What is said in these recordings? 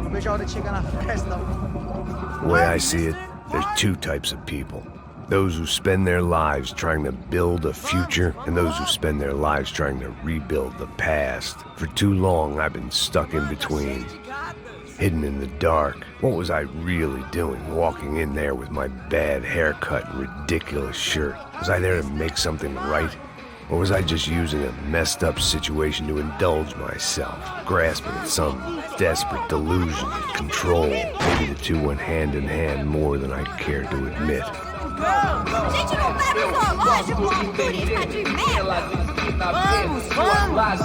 Não vejo a hora de chegar na festa, não. The way I see it, there's two types of people. Those who spend their lives trying to build a future, and those who spend their lives trying to rebuild the past. For too long, I've been stuck in between, hidden in the dark. What was I really doing, walking in there with my bad haircut and ridiculous shirt? Was I there to make something right? Or was I just using a messed up situation to indulge myself, grasping at some desperate delusion of control? Maybe the two went hand in hand more than I cared to admit. Gente, não leva zoológico, turista de merda! Vamos, vamos!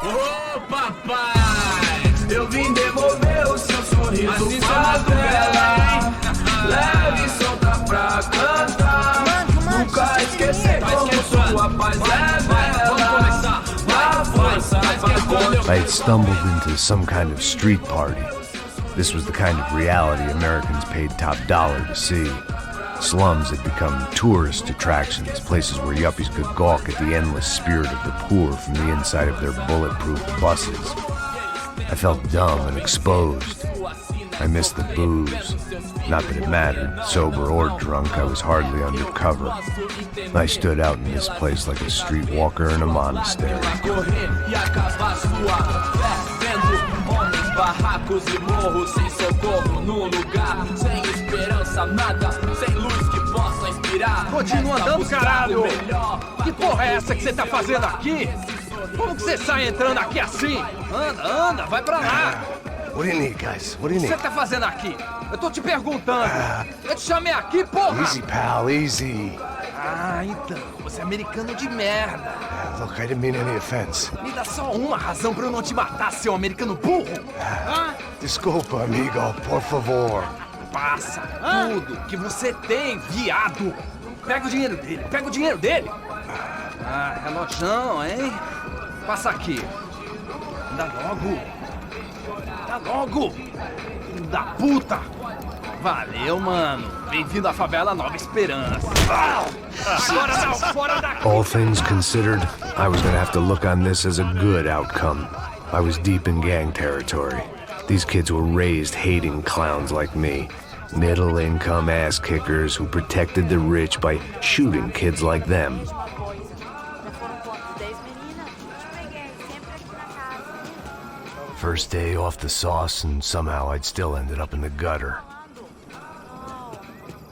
Ô, papai, eu vim devolver o seu sorriso pra tela. Leve e solta pra cantar. Nunca esquecer como sua paz é bela. A força pra I had stumbled into some kind of street party. This was the kind of reality Americans paid top dollar to see. Slums had become tourist attractions, places where yuppies could gawk at the endless spirit of the poor from the inside of their bulletproof buses. I felt dumb and exposed. I missed the booze. Not that it mattered. Sober or drunk, I was hardly undercover. I stood out in this place like a streetwalker in a monastery. Barracos e morros sem socorro num lugar sem esperança, nada, sem luz que possa inspirar. Continua andando, caralho! Que porra é essa que você tá fazendo aqui? Como que você sai entrando aqui assim? Anda, vai pra lá! What do you need, guys? What do you O que need? você tá fazendo aqui? Eu tô te perguntando. Eu te chamei aqui, porra! Easy, pal, easy. Ah, então, você é americano de merda. Look, I didn't mean any offense. Me dá só uma razão pra eu não te matar, seu americano burro. Desculpa, amigo, por favor. Passa tudo que você tem, viado. Pega o dinheiro dele, Ah, relojão, hein? Passa aqui. Dá logo. Filho da puta. Valeu, mano. Bem-vindo à favela Nova Esperança. Agora não, fora daqui. All things considered, I was gonna have to look on this as a good outcome. I was deep in gang territory. These kids were raised hating clowns like me. Middle-income ass-kickers who protected the rich by shooting kids like them. First day off the sauce, and somehow I'd still ended up in the gutter.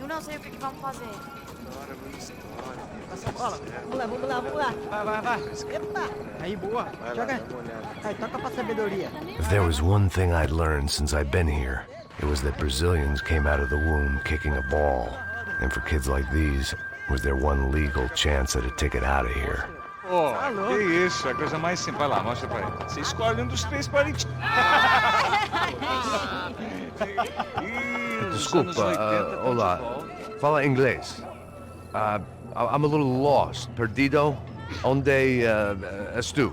Eu não sei o que vamos fazer. Passa a bola. Vamos lá. Vai. Epa. Aí, boa. Joga. Aí, toca pra sabedoria. If there was one thing I'd learned since I'd been here, it was that Brazilians came out of the womb kicking a ball. And for kids like these, was their one legal chance at a ticket out of here. Pô, que isso, a coisa mais simples. Vai lá, mostra pra ele. Você escolhe um dos três para gente. Desculpa, olá. Fala inglês. I'm a little lost. Perdido? Onde és tu?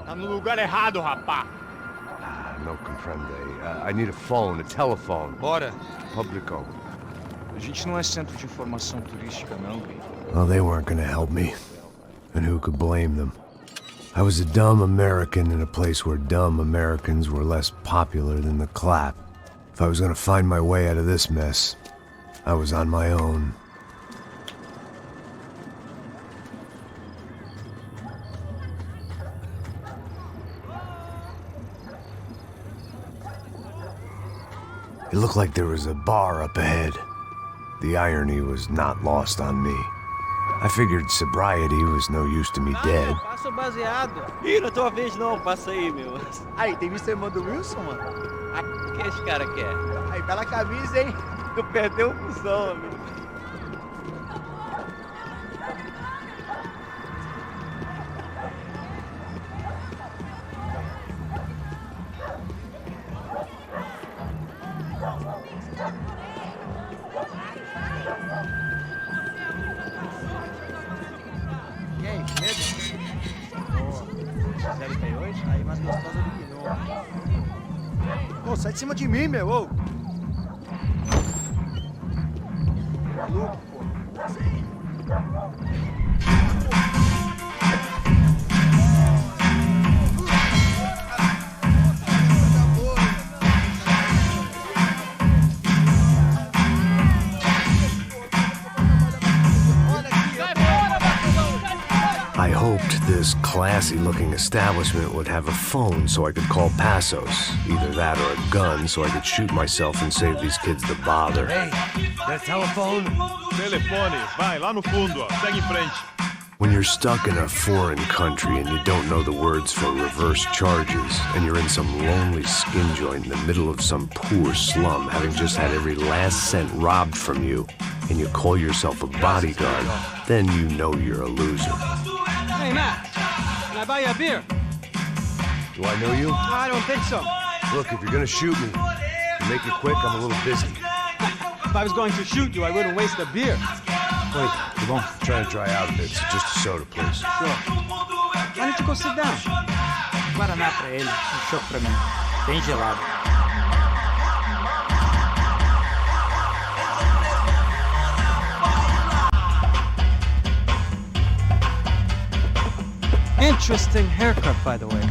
Tá no lugar errado, rapá. No comprende. I need a phone, a telephone. Bora. Publico. A gente não é centro de informação turística, não. Well, they weren't gonna help me. And who could blame them? I was a dumb American in a place where dumb Americans were less popular than the clap. If I was gonna find my way out of this mess, I was on my own. It looked like there was a bar up ahead. The irony was not lost on me. I figured sobriety was no use to me dead. Passa o baseado. Ih, não é tua vez não, passa aí, meu. Aí, tem visto a irmã do Wilson, mano? O que esse cara quer? Aí, bela camisa, hein? Tu perdeu o cuzão, amigo. E aí, medo? Boa. 038? Aí, mais gostosa do que não. Ô, sai de cima de mim, meu, ô! Maluco, pô. I hoped this classy-looking establishment would have a phone so I could call Passos. Either that or a gun so I could shoot myself and save these kids the bother. Hey, that telephone? Telefone, vai, lá no fundo, ó. Segue em frente. When you're stuck in a foreign country and you don't know the words for reverse charges, and you're in some lonely skin joint in the middle of some poor slum, having just had every last cent robbed from you, and you call yourself a bodyguard, then you know you're a loser. Hey, Matt, can I buy you a beer? Do I know you? I don't think so. Look, if you're gonna shoot me, make it quick, I'm a little busy. If I was going to shoot you, I wouldn't waste a beer. Wait, come on. I'm trying to dry out a bit, so just a soda, please. Sure. Why don't you go sit down? Guaraná pra ele, chopp pra mim. Bem gelado. Interesting haircut, by the way.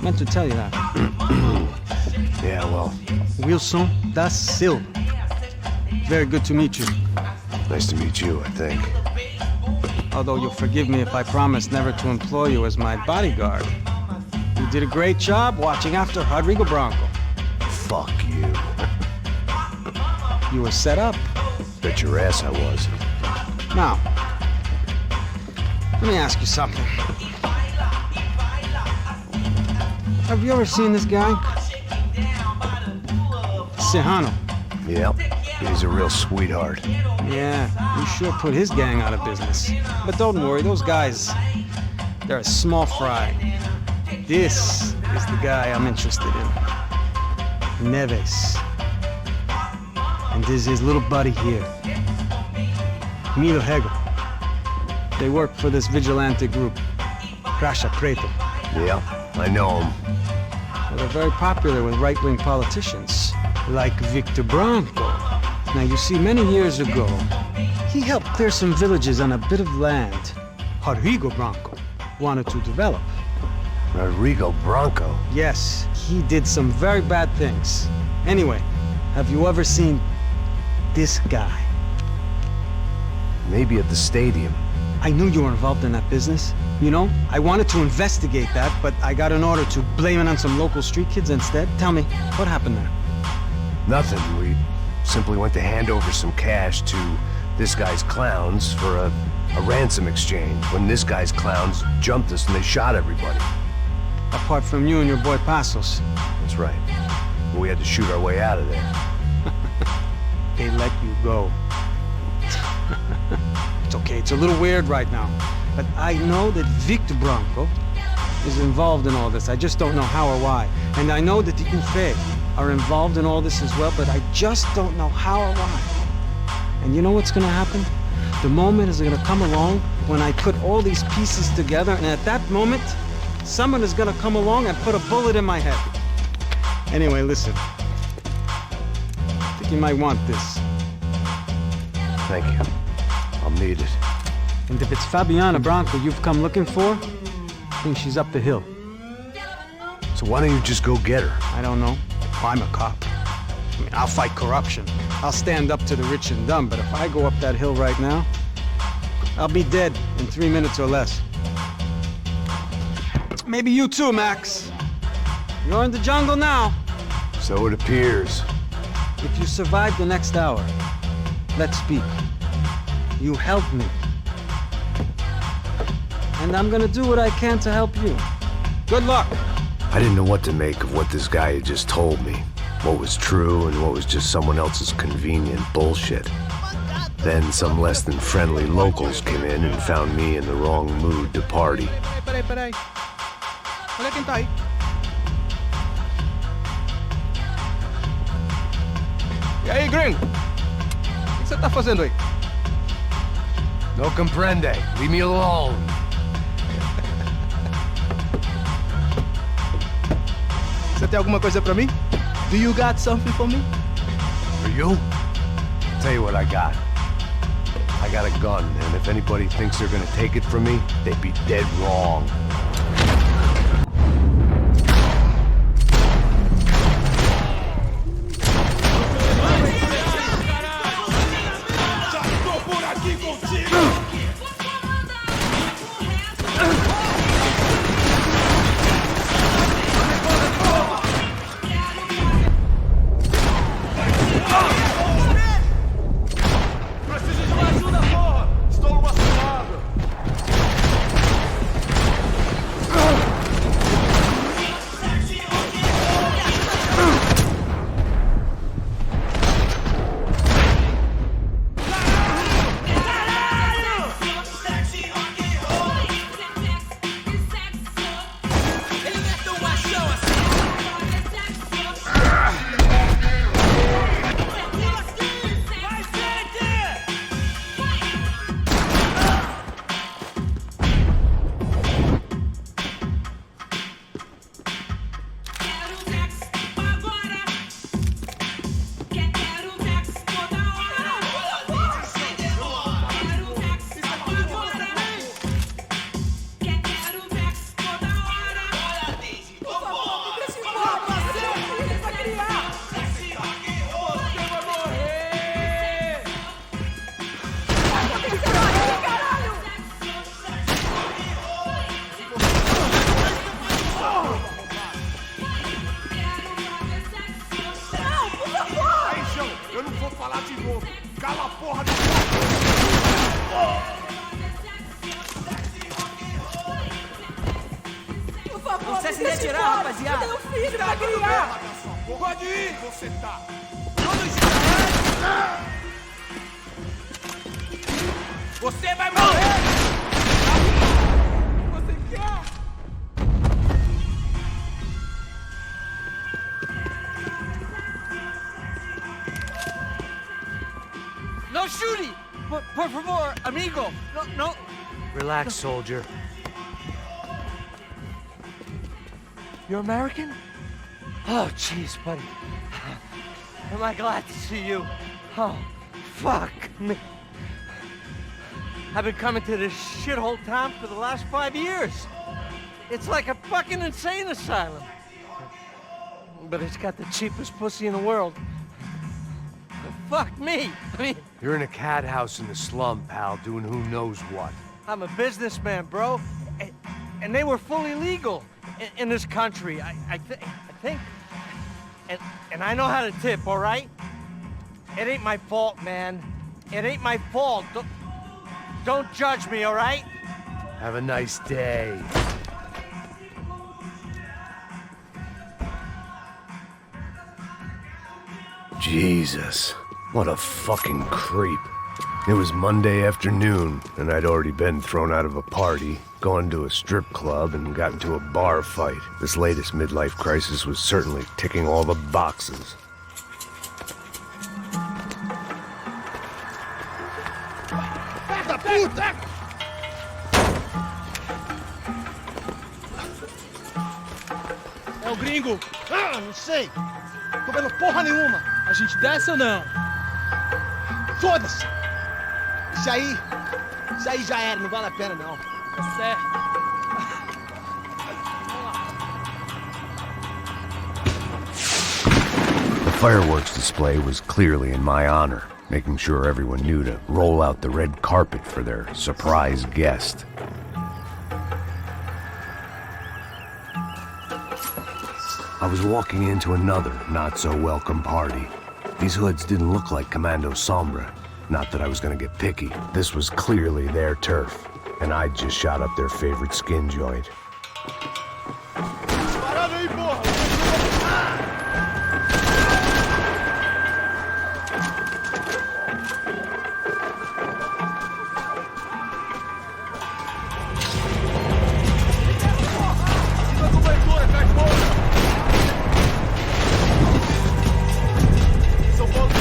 Meant to tell you that. Yeah, well, Wilson da Silva. Very good to meet you. nice to meet you, I think. Although you'll forgive me if I promise never to employ you as my bodyguard. You did a great job watching after Rodrigo Branco. Fuck you. You were set up. Bet your ass I was. Now, let me ask you something. Have you ever seen this guy? Serrano. Yep, he's a real sweetheart. Yeah, you sure put his gang out of business. But don't worry, those guys, they're a small fry. This is the guy I'm interested in. Neves. And this is his little buddy here. Milo Hegel. They work for this vigilante group, Crasha Preto. Yep, I know him. Well, they're very popular with right-wing politicians, like Victor Branco. Now, you see, many years ago, he helped clear some villages on a bit of land Rodrigo Branco wanted to develop. Rodrigo Branco? Yes, he did some very bad things. Anyway, have you ever seen this guy? Maybe at the stadium. I knew you were involved in that business. You know, I wanted to investigate that, but I got an order to blame it on some local street kids instead. Tell me, what happened there? Nothing. We simply went to hand over some cash to this guy's clowns for a ransom exchange when this guy's clowns jumped us and they shot everybody. Apart from you and your boy Passos. That's right. We had to shoot our way out of there. They let you go. It's okay, it's a little weird right now. But I know that Victor Branco is involved in all this. I just don't know how or why. And I know that the UFE are involved in all this as well, but I just don't know how or why. And you know what's gonna happen? The moment is gonna come along when I put all these pieces together, and at that moment, someone is gonna come along and put a bullet in my head. Anyway, listen. I think you might want this. Thank you. I'll need it. And if it's Fabiana Branco you've come looking for, I think she's up the hill. So why don't you just go get her? I don't know. I'm a cop. I mean, I'll fight corruption. I'll stand up to the rich and dumb, but if I go up that hill right now, I'll be dead in 3 minutes or less. Maybe you too, Max. You're in the jungle now. So it appears. If you survive the next hour, let's speak. You help me. And I'm gonna do what I can to help you. Good luck. I didn't know what to make of what this guy had just told me. What was true and what was just someone else's convenient bullshit. Then some less than friendly locals came in and found me in the wrong mood to party. Peraí. Olha quem tá aí. E aí, gringo? O que você tá fazendo aí? No comprende. Leave me alone. Você tem alguma coisa pra mim? Do you got something for me? For you? Tell you what I got. I got a gun, and if anybody thinks they're gonna take it from me, they'd be dead wrong. favor, Você se me deixe retirar, embora. rapaziada. Eu tenho um filho pra criar. Pode ir! Você tá. Você vai morrer! Você quer? No shooting! Por favor, amigo! No. Relax, soldier. You're American? Oh, jeez, buddy. Am I glad to see you? Oh, fuck me. I've been coming to this shithole town for the last 5 years. It's like a fucking insane asylum. But it's got the cheapest pussy in the world. Fuck me. I mean, You're in a cat house in the slum, pal, doing who knows what. I'm a businessman, bro. And they were fully legal in this country. I think. And I know how to tip, all right? It ain't my fault, man. It ain't my fault. Don't judge me, all right? Have a nice day. Jesus, what a fucking creep. It was Monday afternoon, and I'd already been thrown out of a party, gone to a strip club, and got into a bar fight. This latest midlife crisis was certainly ticking all the boxes. Da puta! É o gringo. Ah, não sei. Tô vendo porra nenhuma. A gente desce ou não? Foda-se! Isso aí já era, não vale a pena não. Tá certo. The fireworks display was clearly in my honor, making sure everyone knew to roll out the red carpet for their surprise guest. I was walking into another not-so-welcome party. These hoods didn't look like Commando Sombra. Not that I was gonna get picky. This was clearly their turf, and I'd just shot up their favorite skin joint. Parada aí, porra! Fica com cobertura, cai fora! São Paulo!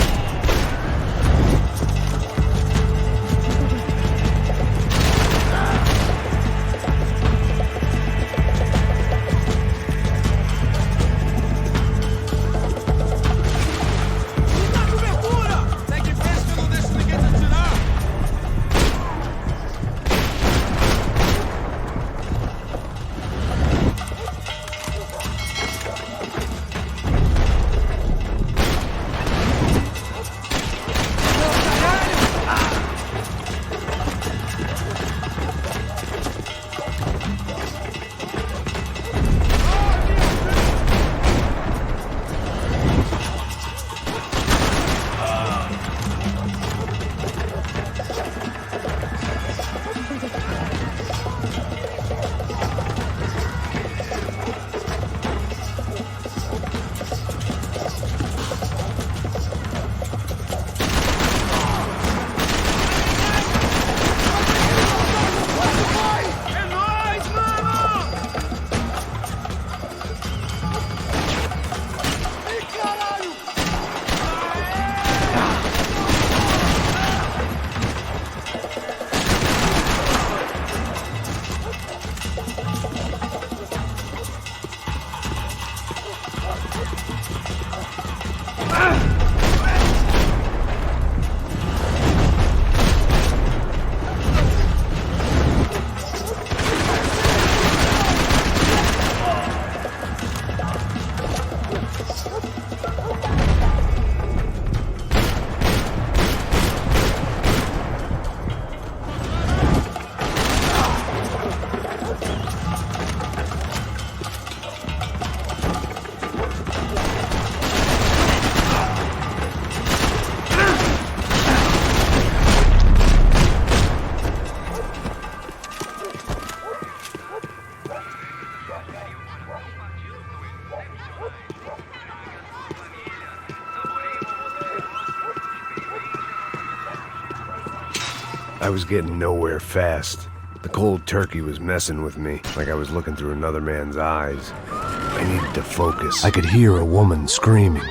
I was getting nowhere fast. The cold turkey was messing with me, like I was looking through another man's eyes. I needed to focus. I could hear a woman screaming.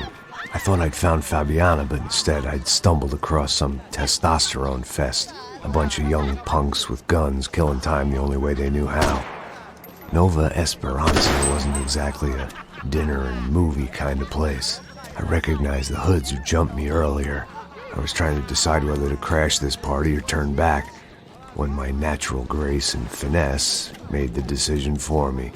I thought I'd found Fabiana, but instead I'd stumbled across some testosterone fest. A bunch of young punks with guns killing time the only way they knew how. Nova Esperanza wasn't exactly a dinner and movie kind of place. I recognized the hoods who jumped me earlier. I was trying to decide whether to crash this party or turn back, when my natural grace and finesse made the decision for me.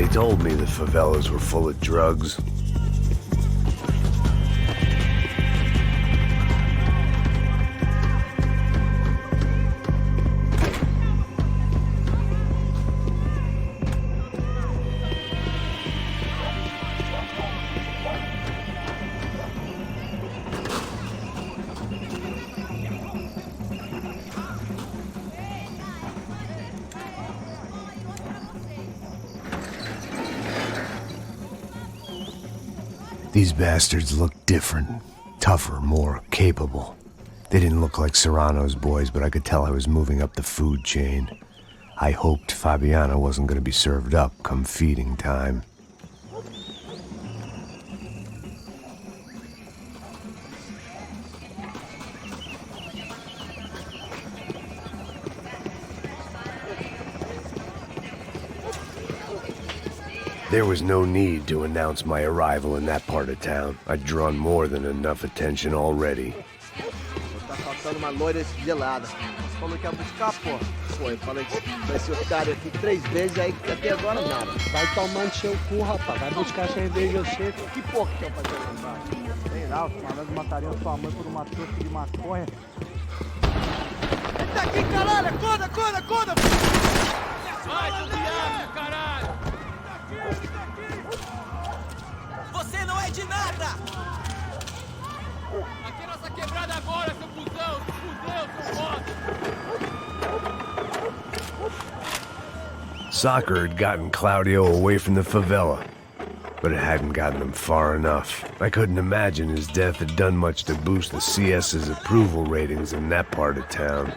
They told me the favelas were full of drugs. These bastards looked different, tougher, more capable. They didn't look like Serrano's boys, but I could tell I was moving up the food chain. I hoped Fabiana wasn't going to be served up come feeding time. There was no need to announce my arrival in that part of town. I'd drawn more than enough attention already. Tá faltando uma loira gelada. Você falou que ia buscar, pô. Pô, eu falei que vai ser otário aqui 3 vezes, aí até agora nada. Vai tomando seu cu, rapaz. Vai buscar cerveja você. Que porra que eu fazer lá embaixo? Sei lá, os malandros matariam sua mãe por uma trouxa de maconha. Ele tá aqui, caralho! Acorda, acorda, acorda! Vai, seu diabo, caralho! Você não é de nada! Aqui é nossa quebrada agora, seu cuzão! Fudeu, seu foda! Soccer had gotten Claudio away from the favela, but it hadn't gotten him far enough. I couldn't imagine his death had done much to boost the CS's approval ratings in that part of town.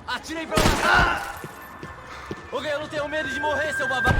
Atirei pra matar! Ok, eu não tenho medo de morrer, seu babaca!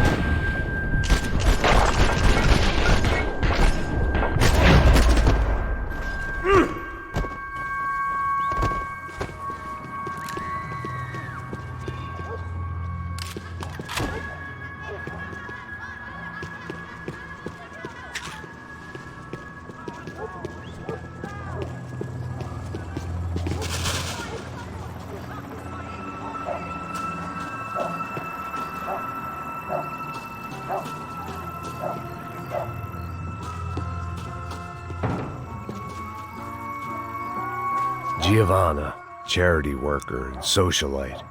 Giovanna, charity worker and socialite.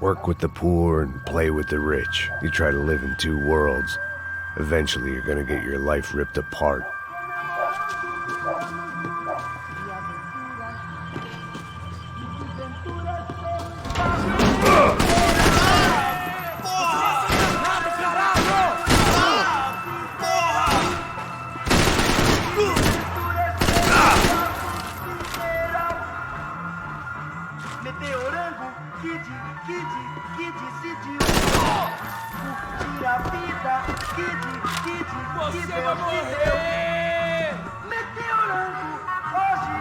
Work with the poor and play with the rich. You try to live in 2 worlds. Eventually you're gonna get your life ripped apart. Você vai morrer! Meteorango, hoje!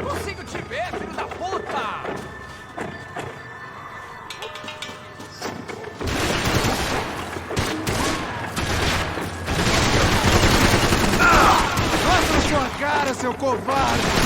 Consigo te ver, filho da puta! seu covarde!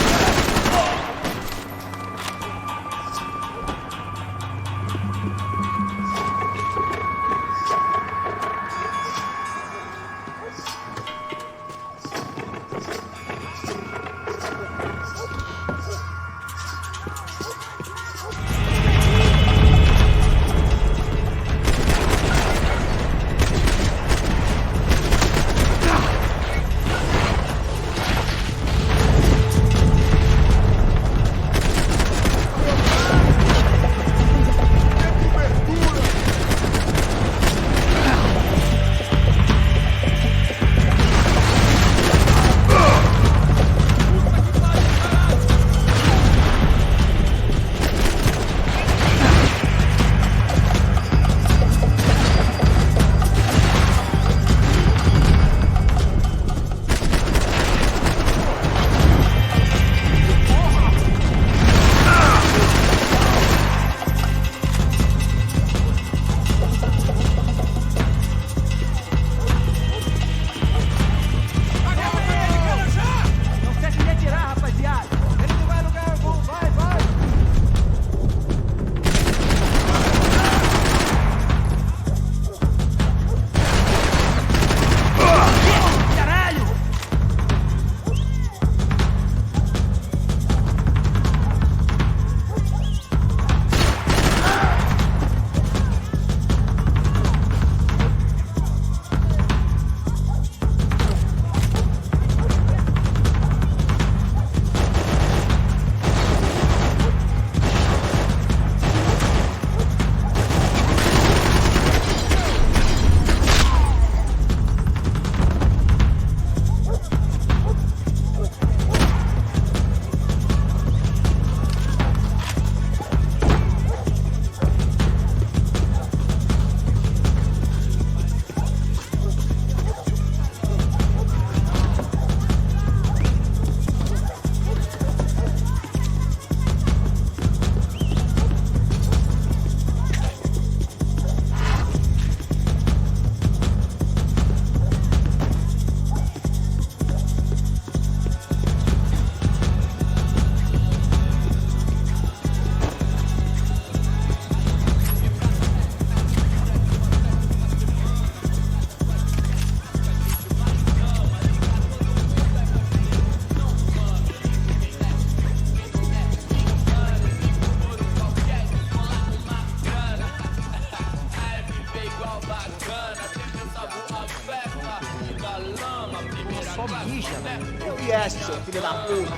Só mija, né? Eu e esse, seu filho da puta.